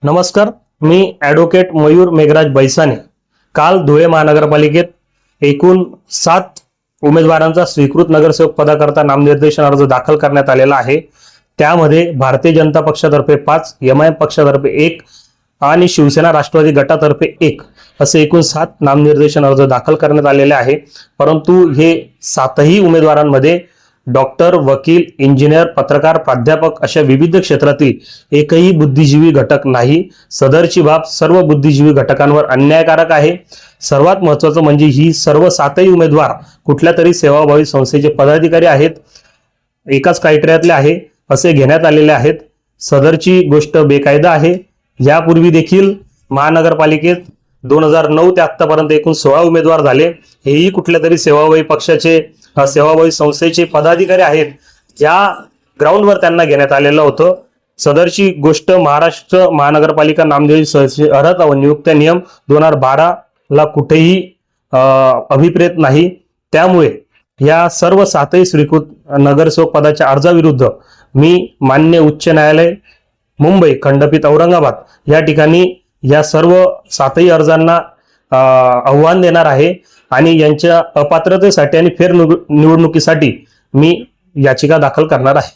नमस्कार, मी ॲडव्होकेट मयूर मेघराज बैसाने. काल धुळे महानगरपालिकेत एकूण 7 उमेदवारांचा स्वीकृत नगरसेवक पदाकरता नामनिर्देशन अर्ज दाखल करण्यात आलेला आहे. त्यामध्ये भारतीय जनता पक्षातर्फे 5, एमआयएम पक्षातर्फे 1 आणि शिवसेना राष्ट्रवादी गटातर्फे 1 असे एकूण 7 नामनिर्देशन अर्ज दाखल करण्यात आलेले आहे. परंतु हे 7ही उमेदवारांमध्ये डॉक्टर, वकील, इंजिनियर, पत्रकार, प्राध्यापक अशा विविध क्षेत्रातील एकही बुद्धिजीवी घटक नाही. सदरची बाब सर्व बुद्धिजीवी घटकांवर अन्यायकारक आहे. सर्वात महत्त्वाचं म्हणजे ही सर्व 7ही उमेदवार कुठल्या तरी सेवाभावी संस्थेचे पदाधिकारी आहेत, एकाच क्रायटेरियातले आहे असे घेण्यात आलेले आहेत. सदरची गोष्ट बेकायदा आहे. यापूर्वी देखील महानगरपालिकेत 2009 ते आतापर्यंत एकूण 16 उमेदवार झाले. हेही कुठल्या तरी सेवाभावी पक्षाचे, सेवाभावी संस्थेचे पदाधिकारी आहेत. या ग्राउंडवर त्यांना घेण्यात आलेलं होतं. सदरची गोष्ट महाराष्ट्र महानगरपालिका नामनिर्देशन अर्हता व नियुक्त्या नियम 2012 ला कुठेही अभिप्रेत नाही. त्यामुळे या सर्व 7ही स्वीकृत नगरसेवक पदाच्या अर्जाविरुद्ध मी मान्य उच्च न्यायालय मुंबई खंडपीठ औरंगाबाद या ठिकाणी या सर्व 7ही अर्जांना आव्हान देणार आहे आणि यांच्या अपात्रतेसाठी आणि फेरनिवडणुकीसाठी मी याचिका दाखल करणार आहे.